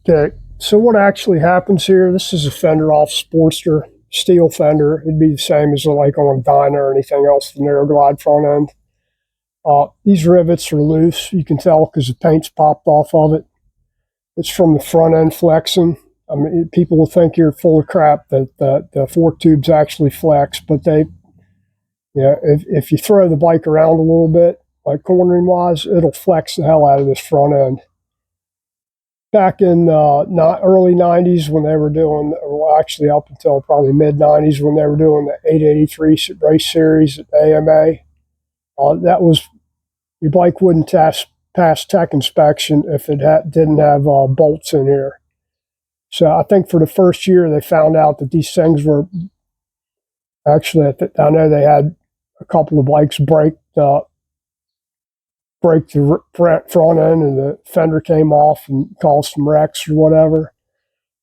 Okay, so what actually happens here, this is a Fender Sportster, steel fender. It'd be the same as like on a Dyna or anything else, the narrow glide front end. These rivets are loose. You can tell because the paint's popped off of it. It's from the front end flexing. I mean, people will think you're full of crap that the fork tubes actually flex, but they, if you throw the bike around a little bit, like cornering wise, it'll flex the hell out of this front end. Back in early 90s when they were doing, well, actually up until probably mid 90s when they were doing the 883 race series at AMA, that was, your bike wouldn't pass tech inspection if it didn't have bolts in here. So I think for the first year they found out that these things were actually, I know they had a couple of bikes break the front end and the fender came off and caused some wrecks or whatever.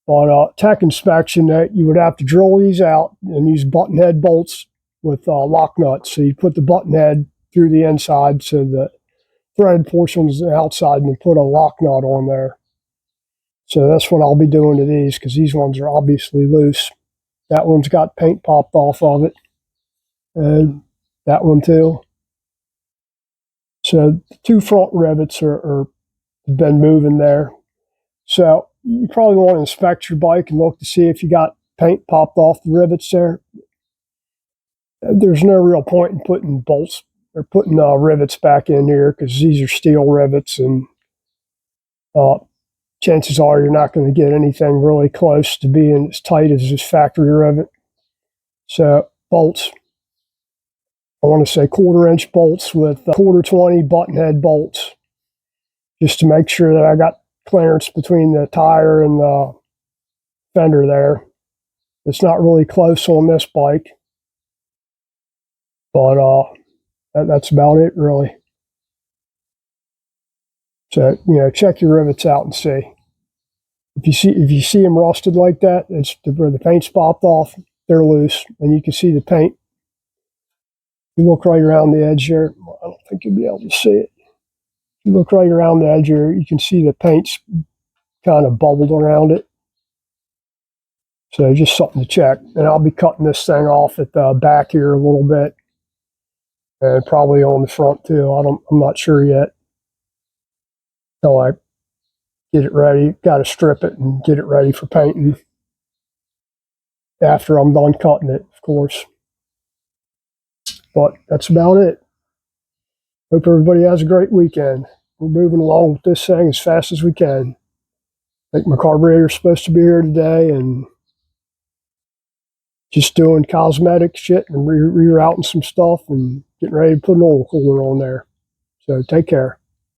But tech inspection, you would have to drill these out and use button head bolts with lock nuts. So you put the button head through the inside so the threaded portion is the outside, and you put a lock nut on there. So that's what I'll be doing to these because these ones are obviously loose. That one's got paint popped off of it, and that one too. So the two front rivets have been moving there. So you probably want to inspect your bike and look to see if you got paint popped off the rivets there. There's no real point in putting bolts or putting rivets back in here because these are steel rivets, and chances are you're not going to get anything really close to being as tight as this factory rivet. So bolts, I want to say 1/4 inch bolts with 1/4 20 button head bolts, just to make sure that I got clearance between the tire and the fender there. It's not really close on this bike, but that's about it really. So, check your rivets out and see. If you see them rusted like that, it's where the paint's popped off, they're loose, and you can see the paint. You look right around the edge here. I don't think you'll be able to see it. If you look right around the edge here, you can see the paint's kind of bubbled around it. So just something to check. And I'll be cutting this thing off at the back here a little bit, and probably on the front too. I'm not sure yet. Until I get it ready, got to strip it and get it ready for painting. After I'm done cutting it, of course. But that's about it. Hope everybody has a great weekend. We're moving along with this thing as fast as we can. I think my carburetor's supposed to be here today, and just doing cosmetic shit and rerouting some stuff and getting ready to put an oil cooler on there. So take care.